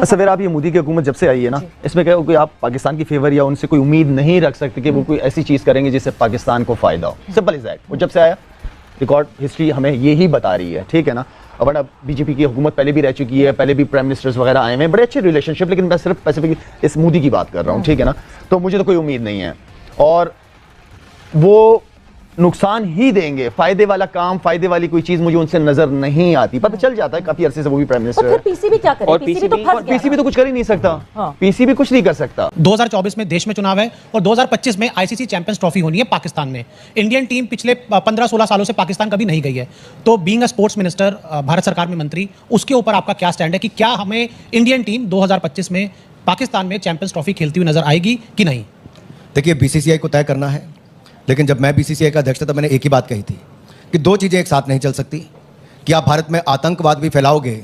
सवेरा आप ये मोदी की हुकूमत जब से आई है ना, इसमें क्या कोई आप पाकिस्तान की फेवर या उनसे कोई उम्मीद नहीं रख सकते कि वो कोई ऐसी चीज़ करेंगे जिससे पाकिस्तान को फ़ायदा हो। Simple is that. वो जब से आया रिकॉर्ड हिस्ट्री हमें ये ही बता रही है, ठीक है ना। अब बीजेपी की हुकूमत पहले भी रह चुकी है, पहले भी प्राइम मिनिस्टर्स वगैरह आए हैं, बड़े अच्छे रिलेशनशिप, लेकिन मैं सिर्फ स्पेसिफिक इस मोदी की बात कर रहा हूँ, ठीक है ना। तो मुझे तो कोई उम्मीद नहीं है और वो नुकसान ही देंगे। फायदे वाला काम, फायदे वाली कोई चीज मुझे उनसे नजर नहीं आती। पता चल जाता है काफी अरसे से वो भी प्राइम मिनिस्टर है। पीसीबी क्या करे? और पीसीबी तो कुछ कर ही नहीं सकता। हाँ। पीसीबी कुछ नहीं कर सकता। 2024 में देश में चुनाव है और 2025 में आईसीसी चैंपियंस ट्रॉफी होनी है पाकिस्तान में। इंडियन टीम पिछले 15-16 सालों से पाकिस्तान कभी नहीं गई है। तो being a sports minister, Bharat सरकार में मंत्री, उसके ऊपर आपका क्या स्टैंड है कि क्या हमें इंडियन टीम 2025 में पाकिस्तान में चैंपियंस ट्रॉफी खेलती हुई नजर आएगी कि नहीं? देखिए, बीसीसीआई को तय करना है, लेकिन जब मैं बीसीसीआई का अध्यक्ष था तो मैंने एक ही बात कही थी कि दो चीज़ें एक साथ नहीं चल सकती। कि आप भारत में आतंकवाद भी फैलाओगे,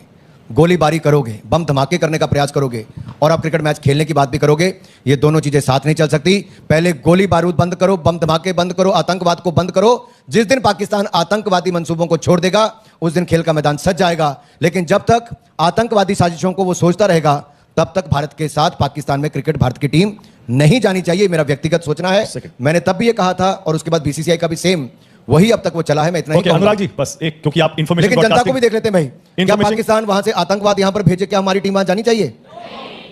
गोलीबारी करोगे, बम धमाके करने का प्रयास करोगे और आप क्रिकेट मैच खेलने की बात भी करोगे, ये दोनों चीज़ें साथ नहीं चल सकती। पहले गोली बारूद बंद करो, बम धमाके बंद करो, आतंकवाद को बंद करो। जिस दिन पाकिस्तान आतंकवादी मंसूबों को छोड़ देगा उस दिन खेल का मैदान सज जाएगा। लेकिन जब तक आतंकवादी साजिशों को वो सोचता रहेगा तब तक भारत के साथ पाकिस्तान में क्रिकेट भारत की टीम नहीं जानी चाहिए। मेरा व्यक्तिगत सोचना है। मैंने तब भी ये कहा था और उसके बाद बीसीसीआई का भी सेम वही अब तक वो चला है। मैं इतना ही कहूंगा। अनुराग जी, बस एक, क्योंकि आप इंफॉर्मेशन, लेकिन जनता को भी देख लेते हैं भाई, क्या पाकिस्तान वहां से आतंकवाद यहां पर भेजे, क्या हमारी टीम वहां जानी चाहिए?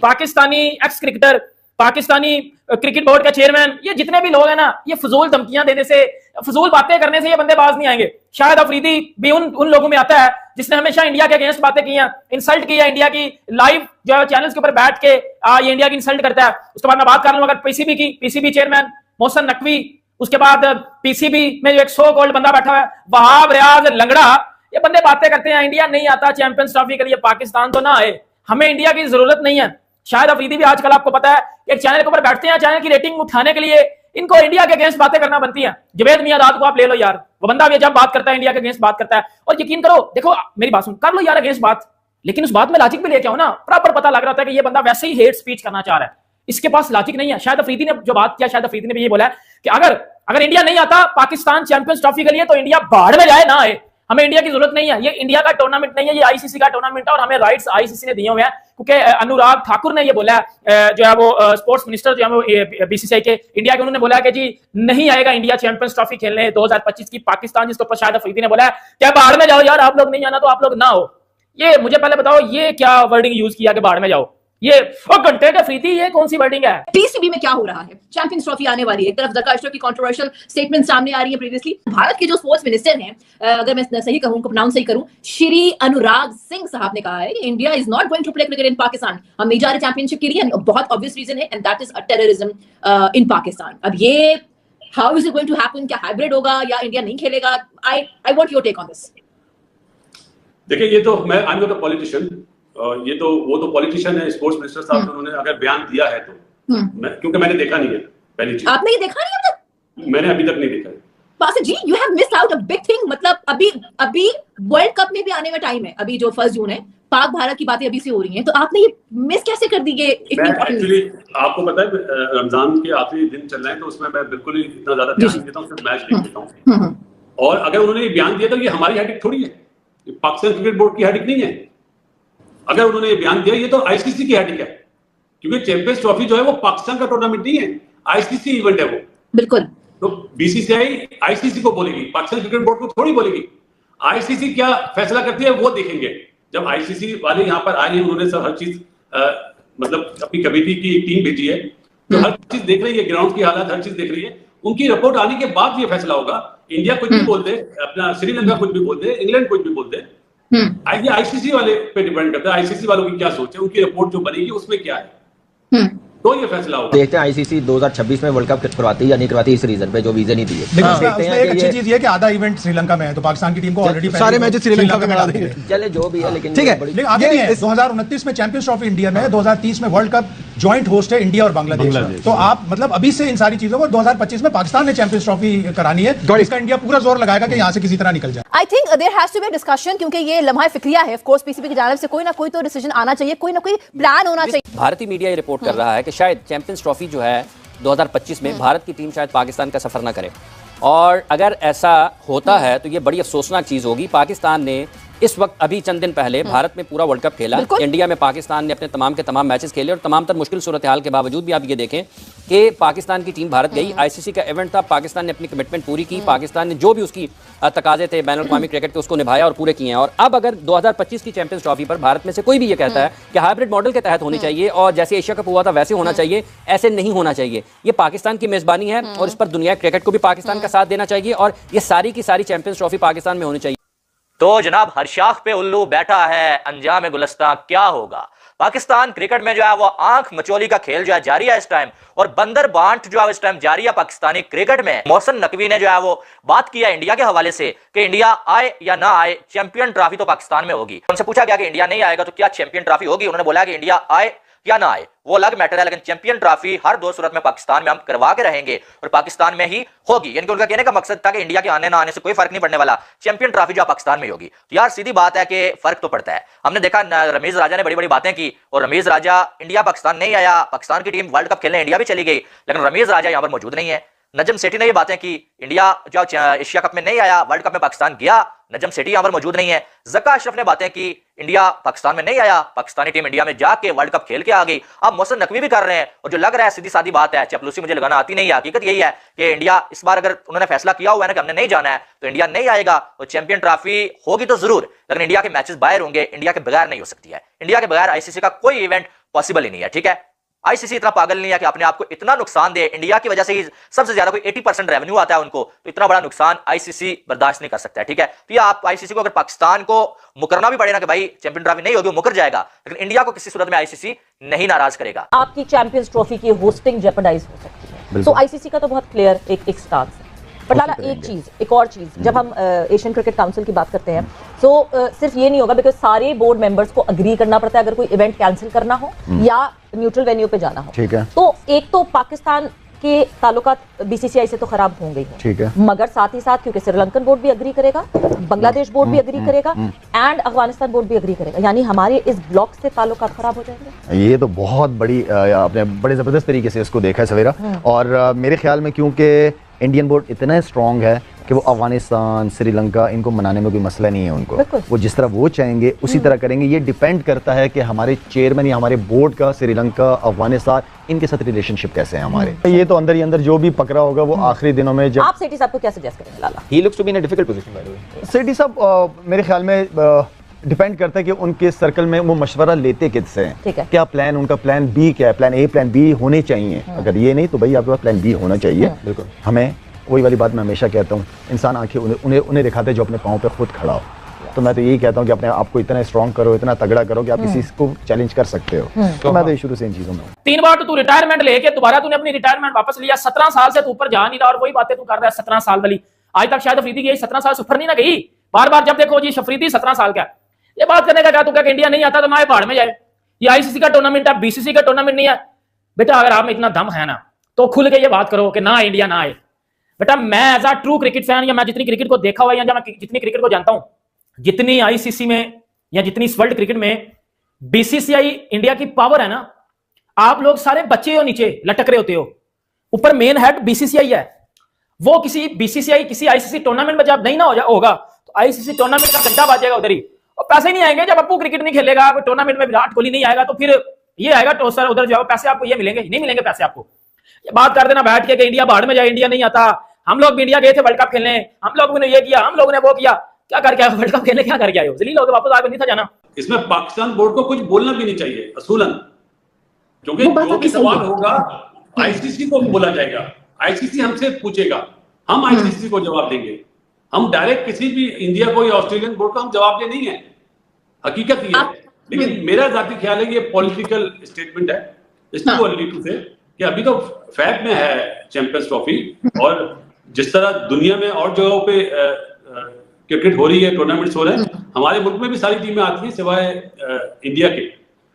Pakistani x cricketer, Pakistani cricket board का चेयरमैन, ये जितने भी लोग हैं ना, ये फजूल धमकियां देने से, फजूल बातें करने से ये बंदे बाज नहीं आएंगे। शाहिद अफरीदी भी उन लोगों में आता है जिसने हमेशा इंडिया के अगेंस्ट बातें की हैं, इंसल्ट की है इंडिया की, लाइव जो है चैनल्स के ऊपर बैठ के ये इंडिया की इंसल्ट करता है। उसके बाद मैं बात कर लूं अगर पीसीबी चेयरमैन मोहसन नकवी, उसके बाद पीसीबी में जो एक सो कॉल्ड बंदा बैठा हुआ है वहाब रियाज लंगड़ा, ये बंदे बातें करते हैं इंडिया नहीं आता चैंपियंस ट्रॉफी के लिए, पाकिस्तान तो ना आए, हमें इंडिया की जरूरत नहीं है। शायद अफरीदी भी आजकल आपको पता है एक चैनल के ऊपर बैठते हैं, चैनल की रेटिंग उठाने के लिए इनको इंडिया के अगेंस्ट बातें करना बनती है। जवेद मियादाद को आप ले लो यार, वो बंदा भी जब बात करता है इंडिया के अगेंस्ट बात करता है, और यकीन करो, देखो मेरी बात सुन, कर लो यार अगेंस्ट बात, लेकिन उस बात में लॉजिक भी लेके आओ ना। प्रॉपर पता लग रहा था कि ये बंदा वैसे ही हेट स्पीच करना चाह रहा है, इसके पास लॉजिक नहीं है। शायद अफरीदी ने जो बात किया, शायद अफरीदी ने भी ये बोला है कि अगर इंडिया नहीं आता पाकिस्तान चैंपियंस ट्रॉफी के लिए तो इंडिया बाहर में जाए, ना आए, हमें इंडिया की जरूरत नहीं है। ये इंडिया का टूर्नामेंट नहीं है, ये आईसीसी का टूर्नामेंट है और हमें राइट्स आईसीसी ने दिए हुए हैं, क्योंकि अनुराग ठाकुर ने ये बोला है, जो है वो स्पोर्ट्स मिनिस्टर जो है वो बीसीसीआई के इंडिया के, उन्होंने बोला है कि जी नहीं आएगा इंडिया चैंपियंस ट्रॉफी खेलने 2025 की पाकिस्तान, जिसके ऊपर शायद अफरीदी ने बोला है क्या बाहर में जाओ यार, आप लोग नहीं आना तो आप लोग ना हो। ये मुझे पहले बताओ ये क्या वर्डिंग यूज किया कि बाहर में जाओ, ये घंटे का फ्रीती, ये कौन सी वर्डिंग है? पीसीबी में क्या हो रहा है? चैंपियंस ट्रॉफी आने वाली है, एक तरफ जका अशरफ की कंट्रोवर्शियल स्टेटमेंट सामने आ रही है प्रीवियसली। भारत के जो स्पोर्ट्स मिनिस्टर हैं, अगर मैं सही कहूं, उनको प्रोनाउंस सही करूं, श्री अनुराग सिंह साहब ने कहा है कि India is not going to play cricket in Pakistan, हम नहीं जा रहे चैंपियनशिप के लिए, बहुत ऑब्वियस रीजन है and that is a terrorism in Pakistan. अब ये how is it going to happen? क्या हाइब्रिड होगा या इंडिया नहीं खेलेगा? I want your take on this. देखिए, ये तो मैं I am not a politician, ये तो वो तो पॉलिटिशियन है, स्पोर्ट्स मिनिस्टर साहब, उन्होंने अगर बयान दिया है तो क्योंकि मैंने देखा नहीं है, पहली चीज। आपने ये देखा नहीं है? मैंने अभी तक नहीं देखा है। पासित जी, you have missed out a big thing. मतलब अभी वर्ल्ड कप में भी आने में टाइम है, अभी जो 1 जून है, पाक भारत की बातें अभी से हो रही हैं, तो आपने ये मिस कैसे कर दी? एक्चुअली आपको पता है रमजान के आखिरी दिन चल रहे हैं, तो उसमें मैं बिल्कुल ही इतना ज्यादा ध्यान नहीं देता हूँ, सिर्फ मैच देख लेता हूँ। और अगर उन्होंने ये बयान दिया तो ये हमारी हेडिक थोड़ी है, पाकिस्तान क्रिकेट बोर्ड की हेडिक नहीं है। अगर उन्होंने ये बयान दिया, ये तो आईसीसी की हेडिक है, क्योंकि चैंपियंस ट्रॉफी जो है वो पाकिस्तान का टूर्नामेंट नहीं है, आईसीसी इवेंट है वो। बिल्कुल। तो बीसीसीआई आईसीसी को बोलेगी, पाकिस्तान क्रिकेट बोर्ड को थोड़ी बोलेगी। आईसीसी क्या फैसला करती है वो देखेंगे। जब आईसीसी वाले यहाँ पर आए हैं, उन्होंने सब हर चीज मतलब अपनी कमेटी की टीम भेजी है, तो हर चीज देख रही है, ग्राउंड की हालत हर चीज देख रही है। उनकी रिपोर्ट आने के बाद ये फैसला होगा। इंडिया कुछ भी बोल दे, अपना श्रीलंका कुछ भी बोल दे, इंग्लैंड कुछ भी बोल दे, ये आईसीसी वाले पे डिपेंड करता है, आईसीसी वालों की क्या सोच है, उनकी रिपोर्ट जो बनेगी उसमें क्या है, तो ये फैसला होगा। देखते हैं आईसीसी 2026 में वर्ल्ड कप करवाती है या नहीं करवाती, इस रीजन पे जो वीजा नहीं दिए। लेकिन उसमें एक अच्छी चीज ये है कि आधा इवेंट श्रीलंका में है, तो पाकिस्तान की टीम को ऑलरेडी सारे मैचेस श्रीलंका में करा देंगे। चले जो भी है, लेकिन ठीक है, लेकिन आगे नहीं है। 2029 में चैंपियंस ट्रॉफी इंडिया में है, 2030 में वर्ल्ड कप जॉइंट होस्ट है इंडिया और बांग्लादेश। तो आप मतलब अभी से इन सारी चीजों को 2025 में पाकिस्तान ने चैंपियंस ट्रॉफी करानी है, इसका इंडिया पूरा जोर लगाएगा कि यहाँ से किसी तरह निकल जाए। I think there has to be a discussion, क्योंकि ये लम्हा फिक्रिया है। ऑफ कोर्स पीसीबी की जानिब से कोई ना कोई तो डिसीजन आना चाहिए, कोई ना कोई प्लान होना चाहिए। भारतीय मीडिया ये रिपोर्ट कर रहा है कि शायद चैंपियंस ट्रॉफी जो है 2025 में भारत की टीम शायद पाकिस्तान का सफर ना करे, और अगर ऐसा होता है तो ये बड़ी अफसोसनाक चीज़ होगी। पाकिस्तान ने इस वक्त अभी चंद दिन पहले भारत में पूरा वर्ल्ड कप खेला, इंडिया में पाकिस्तान ने अपने तमाम के तमाम मैचेस खेले और तमाम तर मुश्किल सूरत हाल के बावजूद भी आप ये देखें कि पाकिस्तान की टीम भारत गई, आईसीसी का इवेंट था, पाकिस्तान ने अपनी कमिटमेंट पूरी की, पाकिस्तान ने जो भी उसकी तकाजे थे बैनुल अक़वामी क्रिकेट के उसको निभाया और पूरे किए हैं। और अब अगर 2025 की चैंपियंस ट्रॉफी पर भारत में से कोई भी ये कहता है कि हाइब्रिड मॉडल के तहत होनी चाहिए और जैसे एशिया कप हुआ था वैसे होना चाहिए, ऐसे नहीं होना चाहिए। ये पाकिस्तान की मेजबानी है और इस पर दुनिया क्रिकेट को भी पाकिस्तान का साथ देना चाहिए और ये सारी की सारी चैंपियंस ट्रॉफी पाकिस्तान में होनी चाहिए। तो जनाब हर शाख पे उल्लू बैठा है, अंजाम गुलस्तां क्या होगा। पाकिस्तान क्रिकेट में जो है वो आंख मचोली का खेल जो है जारी है इस टाइम, और बंदर बांट जो है इस टाइम जारी है पाकिस्तानी क्रिकेट में। मोहसिन नकवी ने जो है वो बात किया इंडिया के हवाले से कि इंडिया आए या ना आए, चैंपियन ट्रॉफी तो पाकिस्तान में होगी। उनसे पूछा गया कि इंडिया नहीं आएगा तो क्या चैंपियन ट्रॉफी होगी, उन्होंने बोला कि इंडिया आए या ना आए वो अलग मैटर है, लेकिन चैंपियन ट्रॉफी हर दो सूरत में पाकिस्तान में हम करवा के रहेंगे और पाकिस्तान में ही होगी। यानी कि उनका कहने का मकसद था कि इंडिया के आने ना आने से कोई फर्क नहीं पड़ने वाला, चैंपियन ट्रॉफी जो पाकिस्तान में होगी। तो यार सीधी बात है कि फर्क तो पड़ता है। हमने देखा रमीज राजा ने बड़ी बड़ी बातें की और रमीज राजा इंडिया पाकिस्तान नहीं आया, पाकिस्तान की टीम वर्ल्ड कप खेलने इंडिया भी चली गई, लेकिन रमीज राजा यहाँ पर मौजूद नहीं है। नजम सेठी ने ये बातें की, इंडिया जो एशिया कप में नहीं आया, वर्ल्ड कप में पाकिस्तान गया, नजम सेठी यहाँ पर मौजूद नहीं है। ज़का अशरफ ने बातें की, इंडिया पाकिस्तान में नहीं आया, पाकिस्तानी टीम इंडिया में जाके वर्ल्ड कप खेल के आ गई। अब मोहसिन नकवी भी कर रहे हैं और जो लग रहा है सीधी सादी बात है, चपलूसी मुझे लगाना आती नहीं है, हकीकत यही है कि इंडिया इस बार अगर उन्होंने फैसला किया हुआ है ना कि हमने नहीं जाना है तो इंडिया नहीं आएगा। और चैंपियन ट्रॉफी होगी तो जरूर, लेकिन इंडिया के मैचेस बाहर होंगे, इंडिया के बगैर नहीं हो सकती है। इंडिया के बगैर आईसीसी का कोई इवेंट पॉसिबल ही नहीं है, ठीक है। आईसीसी इतना पागल नहीं है कि अपने आप को इतना नुकसान दे। इंडिया की वजह से ही सबसे ज्यादा कोई 80% रेवेन्यू आता है उनको, तो इतना बड़ा नुकसान आईसीसी बर्दाश्त नहीं कर सकता है, ठीक है। तो ये आप आईसीसी को अगर पाकिस्तान को मुकरना भी पड़े ना कि भाई चैंपियन ट्रॉफी नहीं होगी, वो मुकर जाएगा, लेकिन इंडिया को किसी सूरत में आईसीसी नहीं नाराज करेगा। आपकी चैंपियंस ट्रॉफी की होस्टिंग जेपरडाइज हो सकती है, तो आईसीसी का तो बहुत क्लियर एक स्टांस है। पर लाला एक और चीज जब हम एशियन क्रिकेट काउंसिल की बात करते हैं तो सिर्फ ये नहीं होगा, बिकॉज सारे बोर्ड मेंबर्स को अग्री करना पड़ता है अगर कोई इवेंट कैंसिल करना हो या न्यूट्रल वेन्यू पे जाना हो, ठीक है। तो एक तो पाकिस्तान के ताल्लुकात बीसीसीआई से तो खराब होंगे ही, ठीक है, मगर साथ ही साथ क्योंकि श्रीलंकन बोर्ड भी अग्री करेगा, बांग्लादेश बोर्ड भी अग्री करेगा एंड अफगानिस्तान बोर्ड भी अग्री करेगा, यानी हमारे इस ब्लॉक से ताल्लुकात खराब हो जाएंगे। ये तो बहुत बड़ी आपने बड़े जबरदस्त तरीके से इसको देखा है सवेरा, और मेरे ख्याल में क्योंकि इंडियन बोर्ड इतना स्ट्रॉन्ग है कि वो अफगानिस्तान श्रीलंका इनको मनाने में कोई मसला नहीं है उनको, वो जिस तरह वो चाहेंगे उसी तरह करेंगे। ये डिपेंड करता है कि हमारे चेयरमैन या हमारे बोर्ड का श्रीलंका अफगानिस्तान इनके साथ रिलेशनशिप कैसे है हमारे। ये तो अंदर ही अंदर जो भी पकड़ा होगा वो आखिरी दिनों में जब आप सेठी साहब को क्या सजेस्ट करेंगे Lala? He looks to be in a difficult position by the way. Sethi साहब मेरे ख्याल में डिपेंड करता है कि उनके सर्कल में वो मशवरा लेते किससे हैं, क्या प्लान, उनका प्लान बी क्या है, प्लान ए प्लान बी होने चाहिए। अगर ये नहीं तो भाई आपके पास प्लान बी होना चाहिए। बिल्कुल, हमें वही वाली बात मैं हमेशा कहता हूँ, इंसान आंखें उन्हें दिखाते हैं जो अपने पाँव पे खुद खड़ा हो। तो मैं तो यही कहता हूँ कि अपने आप को इतना स्ट्रॉन्ग करो, इतना तगड़ा करो कि आप किसी को चैलेंज कर सकते हो। तो मैं तो शुरू से इन चीजों में 3 बार तो तू रिटायरमेंट लेके दोबारा तूने अपनी रिटायरमेंट वापस लिया, 17 साल से तू ऊपर जा नहीं रहा और वही बातें तू कर रहा है 17 साल वाली। आज तक शायद अफरीदी की 17 साल से ऊपर नहीं ना गई, बार बार जब देखो जी अफरीदी 17 साल का, ये बात करने का क्या तू क्या इंडिया नहीं आता तो ना पहाड़ में जाए। ये आईसीसी का टूर्नामेंट है, बीसीसी का टूर्नामेंट नहीं है। बेटा अगर आप में इतना दम है ना तो खुल के ये बात करो कि ना इंडिया ना आए। बेटा मैं as a true cricket fan, या मैं जितनी क्रिकेट को देखा हुआ या मैं जितनी क्रिकेट को जानता हूं, जितनी आईसीसी में या जितनी इस वर्ल्ड क्रिकेट में बीसीसीआई इंडिया की पावर है ना, आप लोग सारे बच्चे हो नीचे लटक रहे होते हो, ऊपर मेन हेड बीसीसीआई है। वो किसी बीसीसीआई किसी आईसीसी टूर्नामेंट में जब नहीं ना होगा तो आईसीसी टूर्नामेंट का घंटा बाजेगा उधर ही, और पैसे नहीं आएंगे। जब अपू क्रिकेट नहीं खेलेगा, टूर्नामेंट में विराट कोहली नहीं आएगा तो फिर ये आएगा तो सर उधर जाओ, पैसे आपको ये मिलेंगे, नहीं मिलेंगे पैसे आपको। ये बात कर देना बैठ के कि इंडिया बाहर में जाए, इंडिया नहीं आता। हम लोग भी इंडिया गए थे वर्ल्ड कप खेलने, हम लोगों ने ये किया, हम लोगों ने वो किया, क्या करके आए वर्ल्ड कप खेलने, क्या करके आए हो? जलील हो गए, वापस आगे नहीं था जाना। इसमें पाकिस्तान बोर्ड को कुछ बोलना भी नहीं चाहिए असूलन, क्योंकि जो भी सवाल होगा आईसीसी को बोला जाएगा, आईसीसी हमसे पूछेगा, हम आईसीसी को जवाब देंगे। हम डायरेक्ट किसी भी इंडिया को या ऑस्ट्रेलियन बोर्ड को हम जवाब दे नहीं है, हकीकत ये है। लेकिन मेरा जाती ख्याल है ये पॉलिटिकल स्टेटमेंट है, इट्स टू अर्ली टू से कि अभी तो फैक्ट में है चैंपियंस ट्रॉफी, और जिस तरह दुनिया में और जगहों पे क्रिकेट हो रही है, टूर्नामेंट्स हो रहे हैं, हमारे मुल्क में भी सारी टीमें आती हैं सिवाय इंडिया के।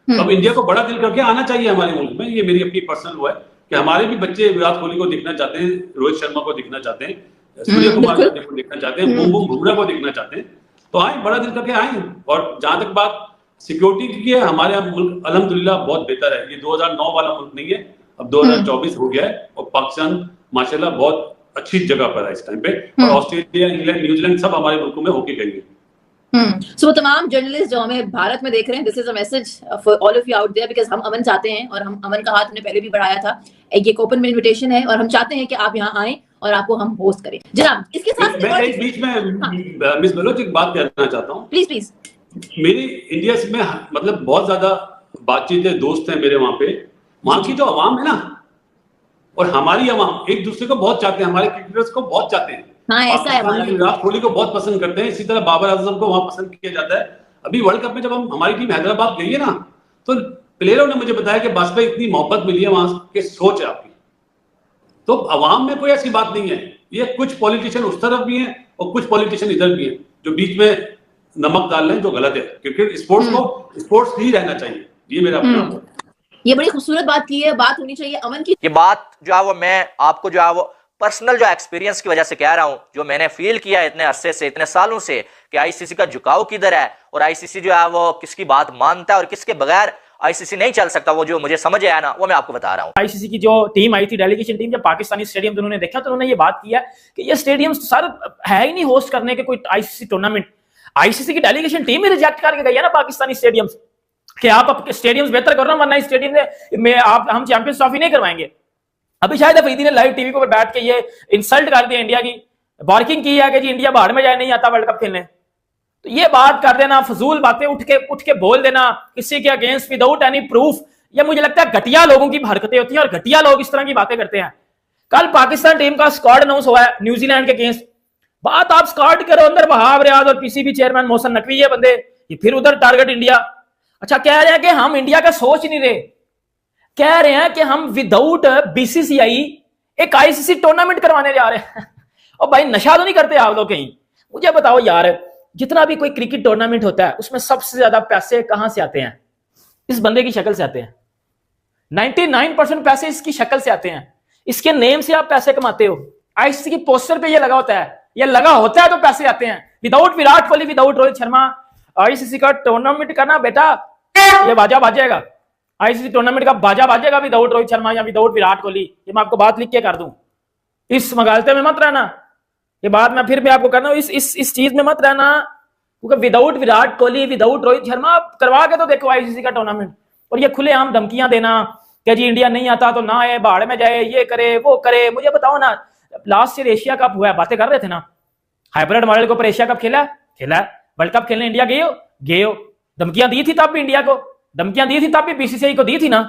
अब इंडिया को बड़ा दिल करके आना चाहिए हमारे मुल्क में, ये मेरी अपनी पर्सनल वो है कि हमारे भी बच्चे विराट कोहली को देखना चाहते हैं, रोहित शर्मा को देखना चाहते हैं, सूर्य कुमार यादव को देखना चाहते हैं, बूम बुमराह को देखना चाहते हैं, तो आए बड़ा दिल करके आए। और जहां तक बात सिक्योरिटी की है, हमारे यहाँ मुल्क अल्हम्दुलिल्लाह बहुत बेहतर है। ये 2009 वाला मुल्क नहीं है, अब 2024 हो गया है और पाकिस्तान माशाल्लाह बहुत अच्छी जगह पर है इस टाइम पे, और ऑस्ट्रेलिया, इंग्लैंड, न्यूजीलैंड सब हमारे मुल्कों में होके गई है। सो तमाम जर्नलिस्ट जो हमें भारत में देख रहे हैं, this is a message for all of you out there, because हम अमन चाहते हैं और हम अमन का हाथ हमने पहले भी बढ़ाया था। एक ओपन इन्विटेशन है और हम चाहते हैं कि आप यहाँ आए और आपको हम होस्ट करें। जनाब, इसके साथ मैं एक बीच में मिस बलोच एक बात कहना चाहता हूँ। Please please. मेरी इंडिया में मतलब बहुत ज्यादा बातचीत है, दोस्त हैं मेरे वहां की जो आवाम है ना, और हमारी आवाम एक दूसरे को बहुत चाहते हैं, हमारे क्रिकेटर्स को बहुत चाहते हैं। हाँ, ऐसा है। विराट कोहली को बहुत पसंद करते हैं, इसी तरह बाबर आजम को वहां पसंद किया जाता है। अभी वर्ल्ड कप में जब हमारी टीम हैदराबाद गई है ना, तो प्लेयरों ने मुझे बताया कि वास्तव इतनी मोहब्बत मिली है वहां के, सोच है आपकी। तो अवाम में कोई ऐसी बात नहीं है। ये कुछ पॉलिटिशियन उस तरफ भी हैं और कुछ पॉलिटिशियन इधर भी हैं जो बीच में नमक डाल रहे हैं, जो गलत है। क्रिकेट स्पोर्ट्स को स्पोर्ट्स ही रहना चाहिए, ये मेरा अपना। ये बड़ी खूबसूरत बात की है, बात होनी चाहिए अमन की। ये बात जो है वो मैं आपको जो है वो पर्सनल जो एक्सपीरियंस की वजह से कह रहा हूं, जो मैंने फील किया है इतने अरसे से, इतने सालों से, कि आईसीसी का झुकाव किधर है और आईसीसी जो है वो किसकी बात मानता है और किसके बगैर आईसीसी नहीं चल सकता। वो जो मुझे समझ आया ना, वो मैं आपको बता रहा हूं। आईसीसी की जो टीम आई थी, डेलीगेशन टीम, जब पाकिस्तानी स्टेडियम उन्होंने देखा तो उन्होंने ये बात किया कि ये स्टेडियम सर है ही नहीं होस्ट करने के कोई आईसीसी टूर्नामेंट। आईसीसी की डेलीगेशन टीम ही रिजेक्ट करके गई है ना पाकिस्तानी स्टेडियम कि आप स्टेडियम बेहतर कर रहे हो, वरना स्टेडियम में हम चैंपियंस ट्रॉफी नहीं करवाएंगे। अभी शायद अफरीदी ने लाइव टीवी पर बैठ के ये इंसल्ट कर दिया, इंडिया की बार्किंग की है कि जी इंडिया बाहर में जाए, नहीं आता वर्ल्ड कप खेलने। तो ये बात कर देना, फजूल बातें उठ के बोल देना किसी के अगेंस्ट विदाउट एनी प्रूफ, ये मुझे लगता है घटिया लोगों की हरकतें होती हैं और घटिया लोग इस तरह की बातें करते हैं। कल पाकिस्तान टीम का स्क्वाड अनाउंस हुआ है न्यूजीलैंड के अगेंस्ट। बात आप स्क्वाड करो, अंदर वहाब रियाज और पीसीबी चेयरमैन मोहसिन नकवी, ये बंदे, ये फिर उधर टारगेट इंडिया। अच्छा, कह रहे हैं कि हम इंडिया का सोच नहीं रहे, कह रहे हैं कि हम विदाउट बीसीसीआई एक आईसीसी टूर्नामेंट करवाने जा रहे हैं। और भाई नशा तो नहीं करते आप लोग कहीं? मुझे बताओ यार, जितना भी कोई क्रिकेट टूर्नामेंट होता है उसमें सबसे ज्यादा पैसे कहां से आते हैं? इस बंदे की शक्ल से आते हैं। 99% पैसे इसकी शक्ल से आते हैं, इसके नेम से आप पैसे कमाते हो। आईसीसी की पोस्टर पे ये लगा होता है, ये लगा होता है तो पैसे आते हैं। Without Virat Kohli, without Rohit Sharma ICC का टूर्नामेंट करना बेटा, ये बाजा बाजेगा। आईसीसी टूर्नामेंट का बाजा बाजेगा विदाउट रोहित शर्मा या विदाउट विराट कोहली। ये मैं आपको बात लिख के कर दूं, इस मगालते में मत रहना। ये बात मैं फिर भी आपको करना हूं, इस चीज में मत रहना, क्योंकि विदाउट विराट कोहली, विदाउट रोहित शर्मा करवा के तो देखो आईसीसी का टूर्नामेंट। और ये खुलेआम धमकियां देना कि जी इंडिया नहीं आता तो ना आए, बाहर में जाए, ये करे वो करे। मुझे बताओ ना, लास्ट ईयर एशिया कप हुआ है, बातें कर रहे थे ना, हाइब्रिड मॉडल के ऊपर एशिया कप खेला, वर्ल्ड कप खेलने इंडिया गए हो। धमकियां दी थी तब भी इंडिया को, धमकियां दी थी तब भी बीसीसीआई को दी थी ना।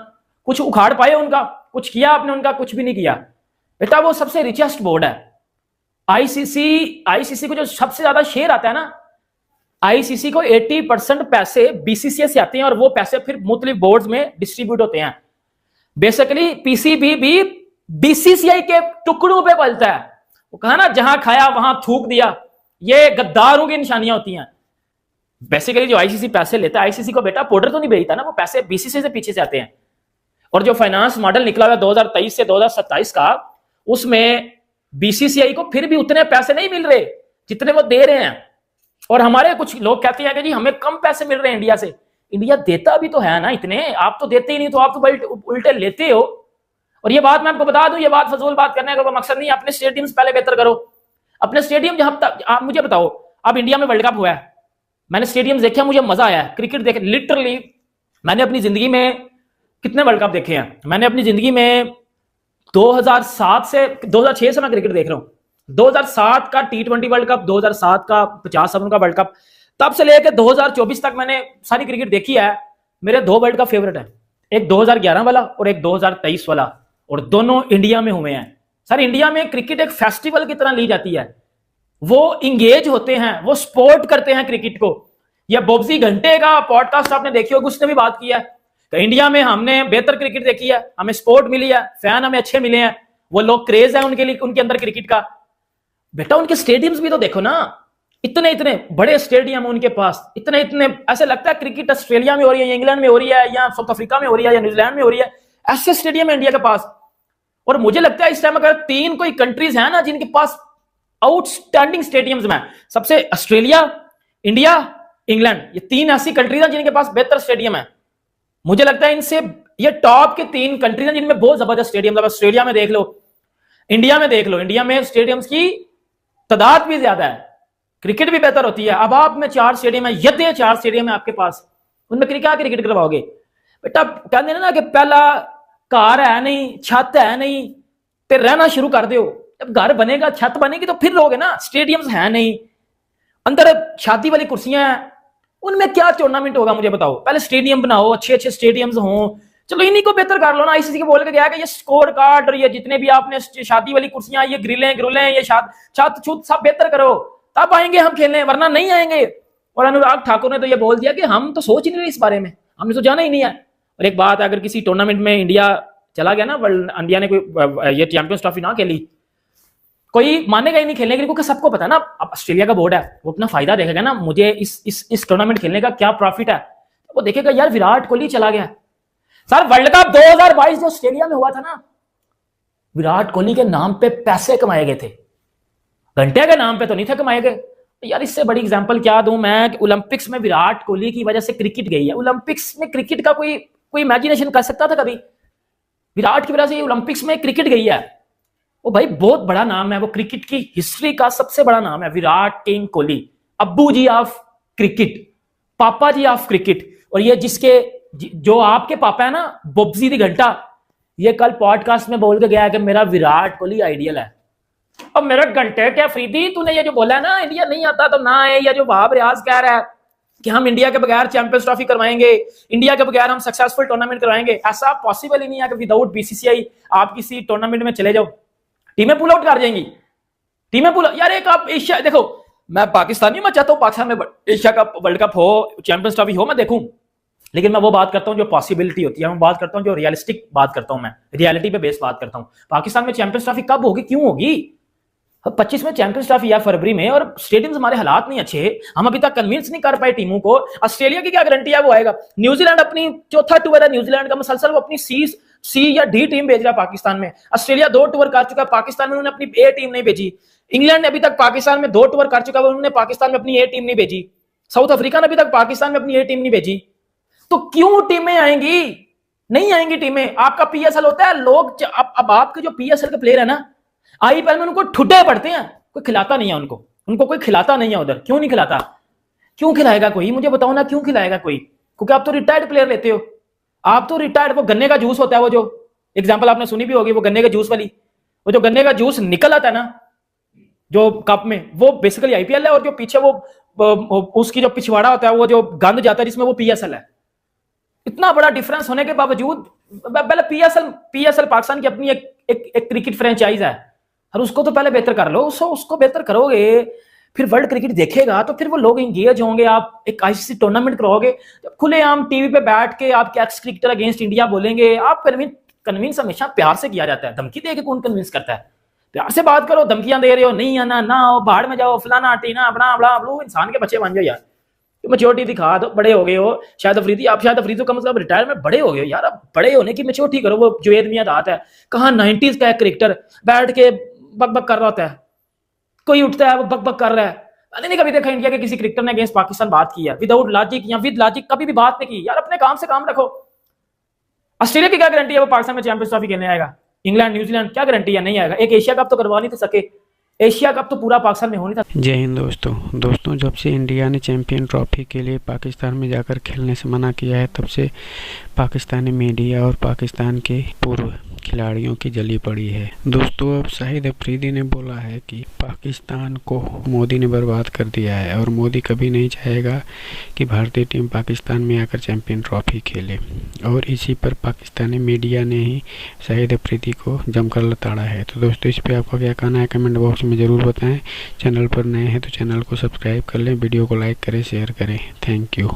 कुछ उखाड़ पाए उनका? कुछ किया आपने उनका? कुछ भी नहीं किया बेटा। वो सबसे रिचेस्ट बोर्ड है आईसीसी को जो सबसे ज्यादा शेयर आता है ना, आईसीसी को 80% पैसे बीसीसीआई से आते हैं और वो पैसे फिर मुख्तलिफ बोर्ड्स में डिस्ट्रीब्यूट होते हैं। बेसिकली पीसीबी भी बीसीसीआई के टुकड़ों पे पलता है। वो कहा ना, जहां खाया वहां थूक दिया, ये गद्दारों की निशानियां होती हैं। बेसिकली जो आईसीसी पैसे लेता है, आईसीसी को बेटा पाउडर तो नहीं भेजता ना, वो पैसे बीसीसीआई से पीछे से आते हैं। और जो फाइनेंस मॉडल निकला हुआ 2023 से 2027 का, उसमें बीसीसीआई को फिर भी उतने पैसे नहीं मिल रहे जितने वो दे रहे हैं। और हमारे कुछ लोग कहते हैं कि जी हमें कम पैसे मिल रहे हैं इंडिया से। इंडिया देता भी तो है ना इतने, आप तो देते ही नहीं, तो आप तो उल्टे लेते हो। और ये बात मैं आपको बता दूं, ये बात फजूल बात करने का कोई मकसद नहीं है। अपने स्टेडियम्स पहले बेहतर करो, अपने स्टेडियम। जहां तक आप मुझे बताओ, अब इंडिया में वर्ल्ड कप हुआ है, मैंने स्टेडियम देखे, मुझे मजा आया है क्रिकेट देखे। लिटरली मैंने अपनी जिंदगी में कितने वर्ल्ड कप देखे हैं? मैंने अपनी जिंदगी में 2007 से 2006 से मैं क्रिकेट देख रहा हूं। 2007 का T20 वर्ल्ड कप, 2007 का 50 ओवर का वर्ल्ड कप, तब से लेकर 2024 तक मैंने सारी क्रिकेट देखी है। मेरे 2 वर्ल्ड कप फेवरेट है, एक 2011 वाला और एक 2023 वाला, और दोनों इंडिया में हुए हैं। सर इंडिया में क्रिकेट एक फेस्टिवल की तरह ली जाती है, वो इंगेज होते हैं, वो सपोर्ट करते हैं क्रिकेट को। ये बोब्जी घंटे का पॉडकास्ट आपने देखी होगी, उसने भी बात किया है कि इंडिया में हमने बेहतर क्रिकेट देखी है, हमें सपोर्ट मिली है, फैन हमें अच्छे मिले हैं, वो लोग क्रेज है उनके लिए, उनके अंदर क्रिकेट का। बेटा उनके स्टेडियम्स भी तो देखो ना, इतने इतने बड़े स्टेडियम है उनके पास, इतने इतने, ऐसे लगता है क्रिकेट ऑस्ट्रेलिया में हो रही है, इंग्लैंड में हो रही है, या साउथ अफ्रीका में हो रही है, या न्यूजीलैंड में हो रही है। ऐसे स्टेडियम है इंडिया के पास। और मुझे लगता है इस टाइम अगर 3 कोई कंट्रीज है ना जिनके पास आउटस्टैंडिंग स्टेडियम्स में, सबसे ऑस्ट्रेलिया, इंडिया, इंग्लैंड, ये 3 ऐसी कंट्रीज हैं जिनके पास बेहतर स्टेडियम है। मुझे लगता है इनसे ये टॉप के 3 कंट्रीज हैं जिनमें बहुत जबरदस्त स्टेडियम है। ऑस्ट्रेलिया में देख लो, इंडिया में देख लो, इंडिया में स्टेडियम्स की तादाद भी ज्यादा है। क्रिकेट भी बेहतर होती है। अब आप में 4 स्टेडियम है, यदि 4 स्टेडियम है आपके पास, उनमें क्या क्रिकेट करवाओगे बेटा? कहते हैं ना कि पहला घर है नहीं, छत है नहीं, ते रहना शुरू कर दो। जब घर बनेगा, छत बनेगी तो फिर रहोगे ना। स्टेडियम्स है नहीं, अंदर शादी वाली कुर्सियां हैं, उनमें क्या टूर्नामेंट होगा मुझे बताओ? पहले स्टेडियम बनाओ, अच्छे अच्छे स्टेडियम्स हों, चलो इन्हीं को बेहतर कर लो ना। आईसीसी के बोल के गया कि ये स्कोर कार्ड और ये जितने भी आपने शादी वाली कुर्सियां, ये ग्रिलें ये छत छूत सब बेहतर करो, तब आएंगे हम खेलने, वरना नहीं आएंगे। और अनुराग ठाकुर ने तो ये बोल दिया कि हम तो सोच ही नहीं रहे इस बारे में, हमने तो जाना ही नहीं है। और एक बात, अगर किसी टूर्नामेंट में इंडिया चला गया ना, वर्ल्ड इंडिया ने कोई ये चैंपियंस ट्रॉफी ना खेली, कोई मानेगा ही नहीं खेलने के लिए, क्योंकि सबको पता है ना, अब ऑस्ट्रेलिया का बोर्ड है, वो अपना फायदा देखेगा ना, मुझे इस टूर्नामेंट खेलने का क्या प्रॉफिट है। वो देखेगा यार विराट कोहली चला गया सर, वर्ल्ड कप 2022 जो ऑस्ट्रेलिया में हुआ था ना, विराट कोहली के नाम पे पैसे कमाए गए थे, घंटे के नाम पे तो नहीं थे कमाए गए। यार इससे बड़ी एग्जांपल क्या दूं मैं? ओलंपिक्स में विराट कोहली की वजह से क्रिकेट गई है। ओलंपिक्स में क्रिकेट का कोई इमेजिनेशन कर सकता था कभी? विराट की वजह से ओलंपिक्स में क्रिकेट गई है। वो भाई बहुत बड़ा नाम है, वो क्रिकेट की हिस्ट्री का सबसे बड़ा नाम है, विराट किंग कोहली, अब्बू जी ऑफ क्रिकेट, पापा जी ऑफ क्रिकेट। और ये जो आपके पापा है ना, बब्जी दी घंटा, ये कल पॉडकास्ट में बोल के गया है कि मेरा विराट कोहली आइडियल है। अब मेरा घंटे क्या फरीदी, तूने ये जो बोला है ना इंडिया नहीं आता तो ना है, या जो वहाब रियाज कह रहा है कि हम इंडिया के बगैर चैंपियंस ट्रॉफी करवाएंगे, इंडिया के बगैर हम सक्सेसफुल टूर्नामेंट करवाएंगे, ऐसा पॉसिबल ही नहीं है कि विदाउट बीसीसीआई आप किसी टूर्नामेंट में चले जाओ, टीमें पुल आउट कर जाएंगी, टीमें पुल। यार एक आप एशिया देखो, मैं पाकिस्तानी, मैं चाहता हूँ पाकिस्तान में एशिया कप, वर्ल्ड कप हो, चैंपियंस ट्रॉफी हो, मैं देखूं, लेकिन मैं वो बात करता हूं जो पॉसिबिलिटी होती है, मैं बात करता हूं जो रियलिस्टिक बात करता हूं, मैं रियलिटी पे बेस बात करता हूं। पाकिस्तान में चैंपियंस ट्रॉफी कब होगी, क्यों होगी? 25 में चैंपियंस ट्रॉफी या फरवरी में, और स्टेडियम्स हमारे हालात नहीं अच्छे, हम अभी तक कन्विंस नहीं कर पाए टीमों को। ऑस्ट्रेलिया की क्या गारंटी है वो आएगा? न्यूजीलैंड अपनी चौथा टूर है, न्यूजीलैंड का मुसलसल वो अपनी सी या डी टीम भेज रहा है पाकिस्तान में। ऑस्ट्रेलिया 2 टूर कर चुका है, पाकिस्तान में उन्होंने अपनी ए टीम नहीं भेजी। इंग्लैंड ने अभी तक पाकिस्तान में 2 टूर कर चुका है, उन्होंने पाकिस्तान में अपनी ए टीम नहीं भेजी। साउथ अफ्रीका ने अभी तक पाकिस्तान में अपनी ए टीम नहीं भेजी। तो क्यों टीमें आएंगी? नहीं आएंगी टीमें। आपका पीएसएल होता है, लोग अब आपके जो पीएसएल के प्लेयर है ना, आईपीएल में उनको ठुड्डे पड़ते हैं, कोई खिलाता नहीं है उनको कोई खिलाता नहीं है उधर। क्यों नहीं खिलाता? क्यों खिलाएगा कोई? मुझे बताओ ना, क्यों खिलाएगा कोई? क्योंकि आप तो रिटायर्ड प्लेयर लेते हो, आप तो रिटायर्ड, वो गन्ने का जूस होता है, वो जो एग्जांपल आपने सुनी भी होगी, वो गन्ने का जूस वाली, वो जो गन्ने का जूस निकल आता है ना जो कप में, वो बेसिकली आईपीएल है, और जो पीछे वो उसकी जो पिछवाड़ा होता है, वो जो गंद जाता है जिसमें, वो पीएसएल है। इतना बड़ा डिफरेंस होने के बावजूद, पहले पीएसएल पाकिस्तान की अपनी एक क्रिकेट फ्रेंचाइज है, और उसको तो पहले बेहतर कर लो। उसको बेहतर करोगे, फिर वर्ल्ड क्रिकेट देखेगा, तो फिर वो लोग इंगेज होंगे। आप एक आईसीसी टूर्नामेंट कराओगे, खुलेआम टीवी पे बैठ के आपके एक्स क्रिकेटर अगेंस्ट इंडिया बोलेंगे, आप कन्विंस हमेशा प्यार से किया जाता है, धमकी दे के कौन कन्विंस करता है? प्यार से बात करो, धमकियां दे रहे हो, नहीं आना, ना हो, बाहर में जाओ, फलाना टीना, बड़ा बड़ा ब्लू, इंसान के बच्चे बन जाओ यार, मैच्योरिटी दिखा दो, बड़े हो गए हो। शायद अफरीदी, आप शायद अफरीदी का मतलब रिटायर में बड़े हो गए हो यार, अब बड़े होने की मैच्योरिटी करो। वो जुवेद मियां दात है, कहाँ 90s का एक क्रिकेटर बैठ के बकबक कर रहा होता है, कोई उठता है वो बकबक कर रहा है। मैंने नहीं कभी देखा इंडिया के किसी क्रिकेटर ने अगेंस्ट पाकिस्तान बात की है विदाउट लॉजिक या विद लॉजिक, कभी भी बात नहीं की यार। अपने काम से काम रखो। ऑस्ट्रेलिया की क्या गारंटी है वो पाकिस्तान में चैंपियंस ट्रॉफी खेलने आएगा? इंग्लैंड, न्यूजीलैंड, क्या गारंटी है नहीं आएगा? एक एशिया कप तो करवा नहीं सके, एशिया कप तो पूरा पाकिस्तान में हो नहीं था। जय हिंद दोस्तों, जब से इंडिया ने चैंपियन ट्रॉफी के लिए पाकिस्तान में जाकर खेलने से मना किया है, तब से पाकिस्तानी मीडिया और पाकिस्तान के पूर्व खिलाड़ियों की जली पड़ी है। दोस्तों, अब शाहिद अफरीदी ने बोला है कि पाकिस्तान को मोदी ने बर्बाद कर दिया है, और मोदी कभी नहीं चाहेगा कि भारतीय टीम पाकिस्तान में आकर चैंपियन ट्रॉफी खेले। और इसी पर पाकिस्तानी मीडिया ने ही शाहिद अफरीदी को जमकर लताड़ा है। तो दोस्तों, इस पर आपका क्या कहना है कमेंट बॉक्स में ज़रूर बताएं। चैनल पर नए हैं तो चैनल को सब्सक्राइब कर लें, वीडियो को लाइक करें, शेयर करें। Thank you.